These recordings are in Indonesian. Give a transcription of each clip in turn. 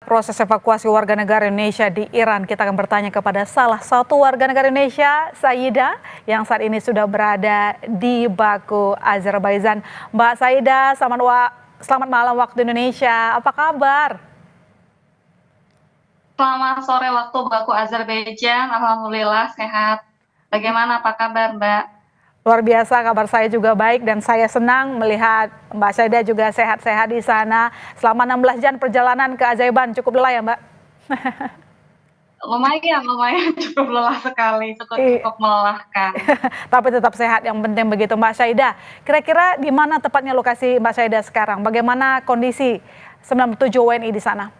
proses evakuasi warga negara Indonesia di Iran. Kita akan bertanya kepada salah satu warga negara Indonesia, Saida, yang saat ini sudah berada di Baku, Azerbaijan. Mbak Saida, selamat malam waktu Indonesia. Apa kabar? Selamat sore waktu Baku, Azerbaijan. Alhamdulillah sehat. Bagaimana, apa kabar, Mbak? Luar biasa, kabar saya juga baik dan saya senang melihat Mbak Saida juga sehat-sehat di sana. Selama 16 jam perjalanan ke Azerbaijan, cukup lelah ya Mbak? Lumayan, lumayan cukup lelah sekali, cukup cukup melelahkan. Tapi tetap sehat, yang penting begitu Mbak Saida. Kira-kira di mana tepatnya lokasi Mbak Saida sekarang? Bagaimana kondisi 97 WNI di sana?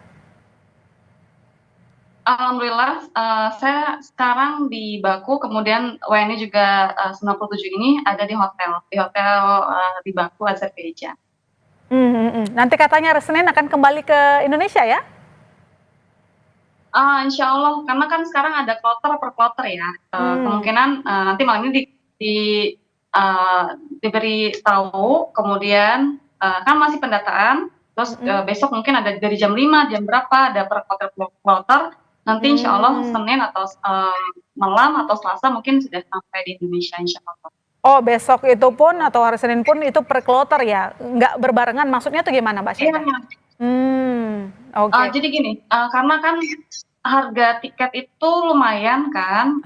Alhamdulillah, saya sekarang di Baku, kemudian WNI juga 97 ini ada di hotel di Baku, Azerbaijan. Nanti katanya Senin akan kembali ke Indonesia ya? Insya Allah, karena kan sekarang ada kloter per kloter ya. Kemungkinan nanti malam ini di, eh, diberi tahu, kemudian kan masih pendataan, terus besok mungkin ada dari jam 5, jam berapa, ada per kloter. Nanti insya Allah Senin atau malam atau Selasa mungkin sudah sampai di Indonesia insya Allah. Oh, besok itu pun atau hari Senin pun itu per kloter ya? Nggak berbarengan, maksudnya tuh gimana Mbak Iya, Saida? Oke. jadi gini, karena kan harga tiket itu lumayan kan,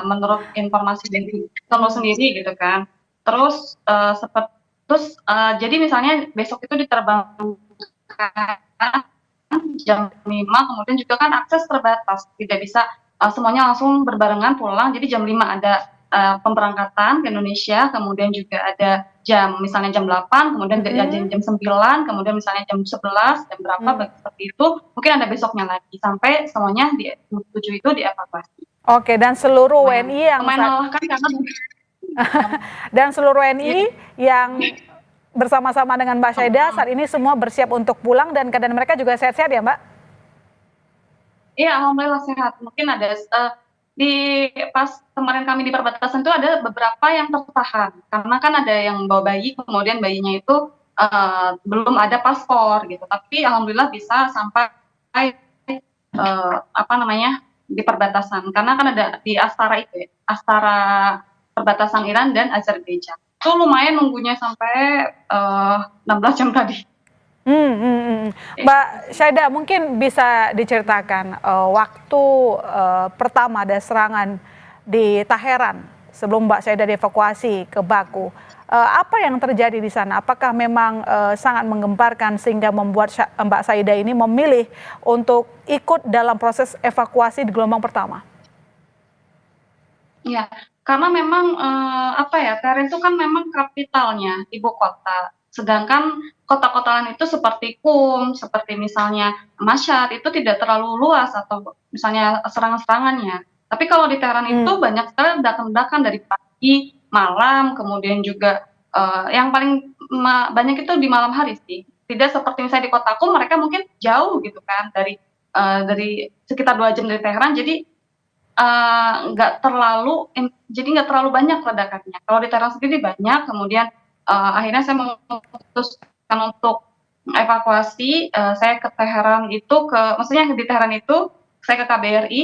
menurut informasi dari Tomo sendiri gitu kan. Terus jadi misalnya besok itu diterbangkan jam 5, kemudian juga kan akses terbatas, tidak bisa semuanya langsung berbarengan pulang. Jadi jam 5 ada pemberangkatan ke Indonesia, kemudian juga ada misalnya jam 8, kemudian jam 9, kemudian misalnya jam 11, jam berapa, seperti itu. Mungkin ada besoknya lagi, sampai semuanya di 7 itu dievakuasi. Oke, dan seluruh WNI yang melelahkan karena dan seluruh WNI yang bersama-sama dengan Mbak Saida saat ini semua bersiap untuk pulang dan keadaan mereka juga sehat-sehat ya Mbak? Iya, alhamdulillah sehat. Mungkin ada pas kemarin kami di perbatasan itu ada beberapa yang tertahan karena kan ada yang bawa bayi, kemudian bayinya itu belum ada paspor gitu. Tapi alhamdulillah bisa sampai di perbatasan karena kan ada di Astara itu ya, Astara perbatasan Iran dan Azerbaijan. Itu lumayan nunggunya sampai 16 jam tadi. Mbak Saida, mungkin bisa diceritakan waktu pertama ada serangan di Teheran sebelum Mbak Saida dievakuasi ke Baku. Apa yang terjadi di sana? Apakah memang sangat menggemparkan sehingga membuat Mbak Saida ini memilih untuk ikut dalam proses evakuasi di gelombang pertama? Iya, karena memang Teheran itu kan memang kapitalnya, ibu kota. Sedangkan kota-kota lain itu seperti seperti misalnya Mashhad itu tidak terlalu luas atau misalnya serangan-serangannya. Tapi kalau di Teheran itu banyak sekali ledakan-ledakan dari pagi, malam, kemudian juga yang paling banyak itu di malam hari sih. Tidak seperti misalnya di kotaku, mereka mungkin jauh gitu kan dari sekitar 2 jam dari Teheran, jadi nggak terlalu banyak ledakannya. Kalau di Teheran sendiri banyak, kemudian akhirnya saya memutuskan untuk evakuasi. Saya ke Teheran itu maksudnya di Teheran itu saya ke KBRI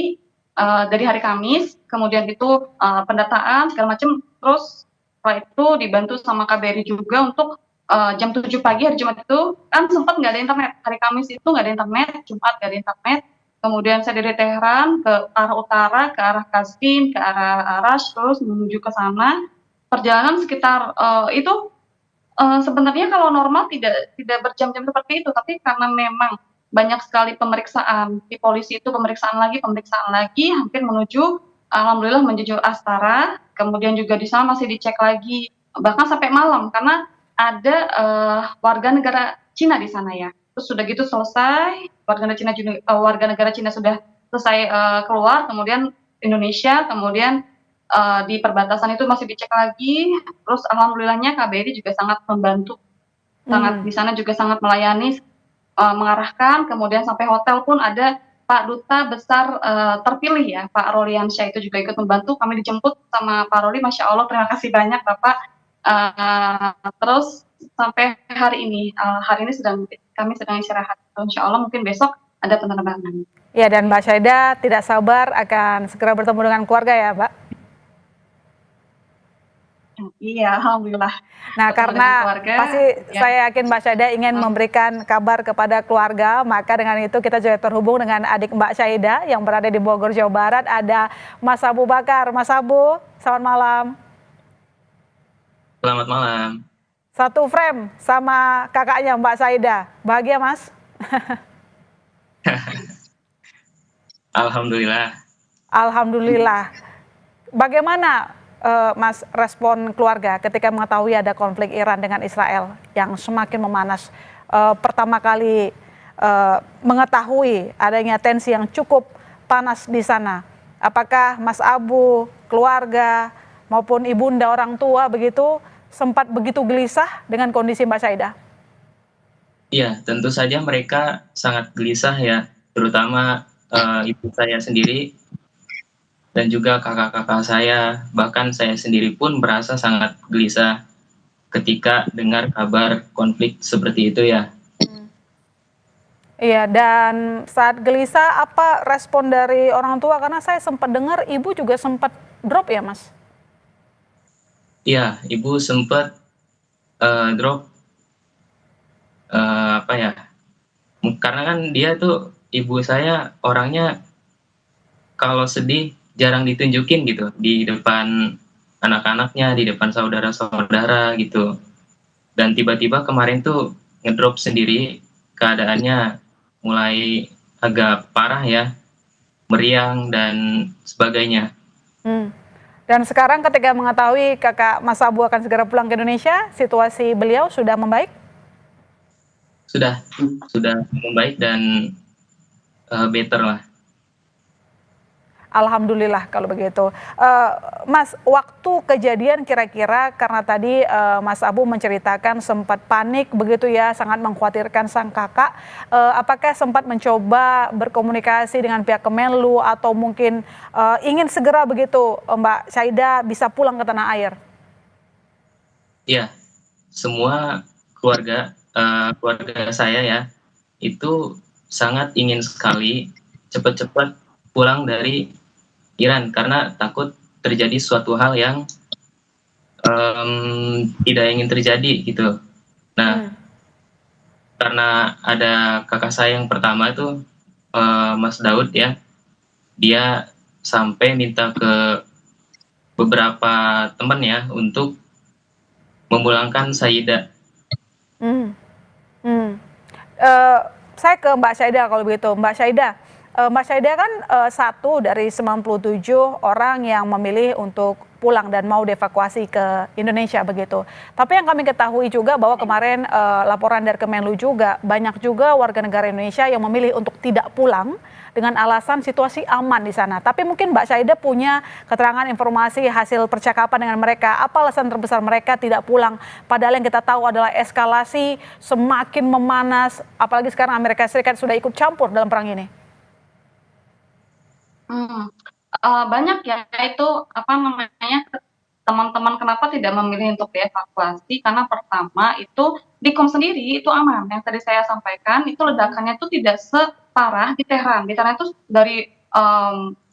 dari hari Kamis, kemudian itu pendataan segala macam, terus setelah itu dibantu sama KBRI juga untuk jam 7 pagi hari Jumat itu kan sempat nggak ada internet. Hari Kamis itu nggak ada internet, Jumat nggak ada internet. Kemudian saya dari Teheran ke arah utara, ke arah Kastin, ke arah Arash, terus menuju ke sana. Perjalanan sekitar itu sebenarnya kalau normal tidak berjam-jam seperti itu, tapi karena memang banyak sekali pemeriksaan di polisi itu pemeriksaan lagi, hampir menuju alhamdulillah menuju Astara. Kemudian juga di sana masih dicek lagi, bahkan sampai malam karena ada warga negara Cina di sana ya. Terus sudah gitu selesai, warga negara Cina sudah selesai keluar, kemudian Indonesia, kemudian di perbatasan itu masih dicek lagi. Terus alhamdulillahnya KBRI juga sangat membantu, sangat di sana juga sangat melayani, mengarahkan, kemudian sampai hotel pun ada Pak Duta Besar terpilih ya, Pak Roliansyah itu juga ikut membantu. Kami dijemput sama Pak Roli, Masya Allah, terima kasih banyak Bapak. Terus sampai hari ini kami sedang istirahat. Insya Allah mungkin besok ada penerbangan. Ya, dan Mbak Syaida tidak sabar akan segera bertemu dengan keluarga ya, Mbak? Iya, alhamdulillah Nah, bertemu dengan karena keluarga. pasti Ya, saya yakin Mbak Syaida ingin memberikan kabar kepada keluarga, maka dengan itu kita juga terhubung dengan adik Mbak Syaida yang berada di Bogor, Jawa Barat, ada Mas Abu Bakar. Mas Abu, selamat malam. Selamat malam. Satu frame sama kakaknya Mbak Syaida. Bahagia, Mas? Alhamdulillah. Alhamdulillah. Bagaimana Mas respon keluarga ketika mengetahui ada konflik Iran dengan Israel yang semakin memanas? Pertama kali mengetahui adanya tensi yang cukup panas di sana. Apakah Mas Abu, keluarga maupun ibunda orang tua begitu sempat begitu gelisah dengan kondisi Mbak Syaida? Iya, tentu saja mereka sangat gelisah ya, terutama ibu saya sendiri dan juga kakak-kakak saya, bahkan saya sendiri pun merasa sangat gelisah ketika dengar kabar konflik seperti itu ya. Iya, dan saat gelisah apa respon dari orang tua? Karena saya sempat dengar ibu juga sempat drop ya, Mas? Iya, ibu sempat drop apa ya? Karena kan dia tuh ibu saya orangnya kalau sedih jarang ditunjukin gitu di depan anak-anaknya, di depan saudara-saudara gitu. Dan tiba-tiba kemarin tuh ngedrop sendiri, keadaannya mulai agak parah ya, meriang dan sebagainya. Hmm. Dan sekarang ketika mengetahui kakak Mas Abu akan segera pulang ke Indonesia, situasi beliau sudah membaik? Sudah membaik dan better lah. Alhamdulillah kalau begitu. Mas, waktu kejadian kira-kira karena tadi Mas Abu menceritakan sempat panik begitu ya, sangat mengkhawatirkan sang kakak. Apakah sempat mencoba berkomunikasi dengan pihak Kemenlu atau mungkin ingin segera begitu Mbak Syaida bisa pulang ke tanah air? Iya, semua keluarga saya ya, itu sangat ingin sekali cepat-cepat pulang dari Iran karena takut terjadi suatu hal yang tidak ingin terjadi gitu. Nah, karena ada kakak saya yang pertama itu Mas Daud ya, dia sampai minta ke beberapa teman ya untuk memulangkan Syaida. Eh, saya ke Mbak Syaida kalau begitu. Mbak Syaida kan satu dari 97 orang yang memilih untuk pulang dan mau dievakuasi ke Indonesia begitu. Tapi yang kami ketahui juga bahwa kemarin laporan dari Kemenlu juga banyak juga warga negara Indonesia yang memilih untuk tidak pulang dengan alasan situasi aman di sana. Tapi mungkin Mbak Syaida punya keterangan informasi hasil percakapan dengan mereka. Apa alasan terbesar mereka tidak pulang? Padahal yang kita tahu adalah eskalasi semakin memanas. Apalagi sekarang Amerika Serikat sudah ikut campur dalam perang ini. Banyak ya, itu apa namanya, teman-teman kenapa tidak memilih untuk dievakuasi, karena pertama itu di Qom sendiri itu aman, yang tadi saya sampaikan itu ledakannya itu tidak separah di Tehran. Di Tehran itu dari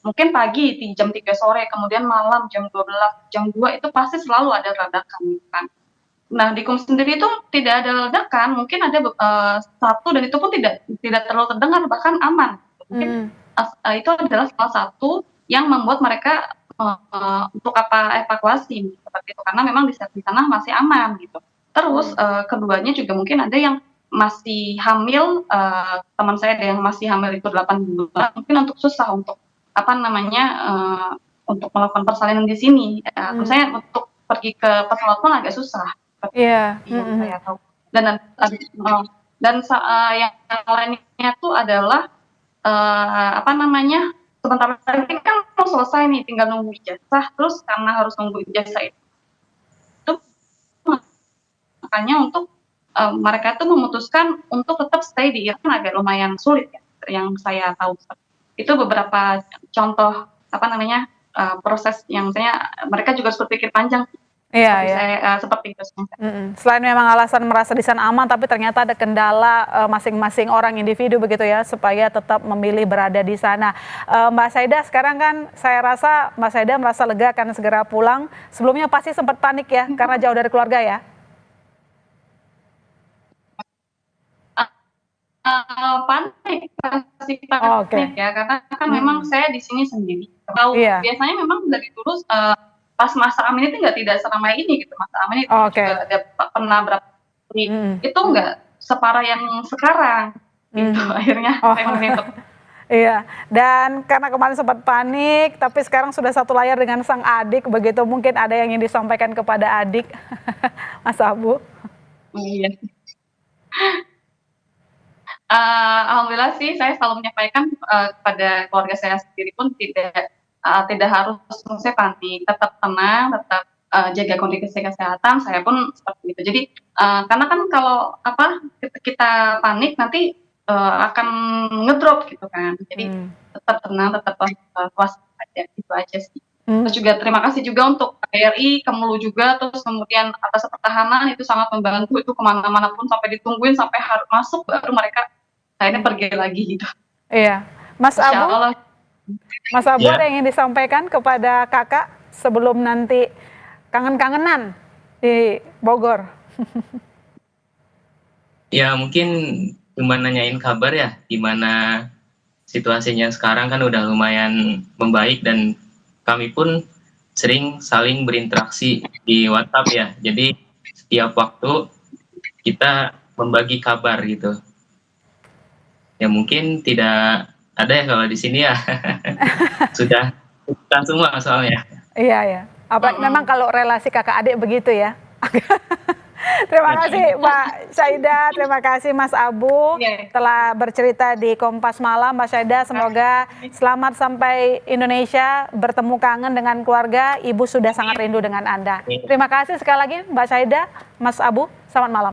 mungkin pagi di jam 3 sore, kemudian malam jam 12, jam 2 itu pasti selalu ada ledakan gitu kan. Nah, di Qom sendiri itu tidak ada ledakan, mungkin ada satu dan itu pun tidak terlalu terdengar, bahkan aman. Mungkin itu adalah salah satu yang membuat mereka untuk evakuasi seperti itu, karena memang di sana masih aman gitu. Terus keduanya juga mungkin ada yang masih hamil, teman saya ada yang masih hamil itu 8 bulan, mungkin untuk susah untuk apa namanya untuk melakukan persalinan di sini. Misalnya untuk pergi ke pesawat pun agak susah. Iya. Yang saya tahu. Dan yang lainnya itu adalah apa namanya, sebentar lagi kan mau selesai nih, tinggal nunggu ijazah. Terus karena harus nunggu ijazah itu makanya untuk mereka itu memutuskan untuk tetap stay di Iran agak lumayan sulit ya, yang saya tahu. Itu beberapa contoh apa namanya proses yang misalnya mereka juga harus berpikir panjang. Iya, Seperti ya. seperti itu sih. Selain memang alasan merasa di sana aman, tapi ternyata ada kendala masing-masing orang individu begitu ya, supaya tetap memilih berada di sana. Mbak Saida, sekarang kan saya rasa Mbak Saida merasa lega akan segera pulang. Sebelumnya pasti sempat panik ya, karena jauh dari keluarga ya? Panik, pasti Oke. panik ya, karena kan memang saya di sini sendiri. Tahu Iya. biasanya memang dari dulu pas masa Amin itu tidak seramai ini gitu. Masa Amin itu Oke. juga ada pernah berapa kali, Mhm. itu nggak separah yang sekarang gitu. Mhm. Akhirnya Oh. saya memilih untuk Iya, dan karena kemarin sempat panik, tapi sekarang sudah satu layar dengan sang adik, begitu mungkin ada yang ingin disampaikan kepada adik, Mas Abu? iya. Alhamdulillah sih saya selalu menyampaikan kepada keluarga saya sendiri pun tidak harus maksudnya panik, tetap tenang, tetap jaga kondisi kesehatan. Saya pun seperti itu. Jadi karena kan kalau kita panik nanti akan ngedrop gitu kan. Jadi tetap tenang, tetap waspada, itu aja sih. Terus juga terima kasih juga untuk KRI, Kemlu juga, terus kemudian atas pertahanan itu sangat membantu, itu kemana-mana pun sampai ditungguin sampai harus masuk baru mereka akhirnya pergi lagi gitu. Iya, Mas Insya Abu, Allah. Mas Abu ada Ya, yang ingin disampaikan kepada kakak sebelum nanti kangen-kangenan di Bogor? ya mungkin cuma nanyain kabar ya, gimana situasinya sekarang kan udah lumayan membaik dan kami pun sering saling berinteraksi di WhatsApp ya. Jadi setiap waktu kita membagi kabar gitu. Ya mungkin tidak ada ya kalau di sini ya. Sudah kita semua soalnya. Iya ya, apalagi memang kalau relasi kakak adik begitu ya. Terima kasih Mbak Saida, terima kasih Mas Abu Iya. telah bercerita di Kompas Malam. Mbak Saida, semoga selamat sampai Indonesia, bertemu kangen dengan keluarga. Ibu sudah sangat rindu dengan Anda. Terima kasih sekali lagi Mbak Saida, Mas Abu, selamat malam.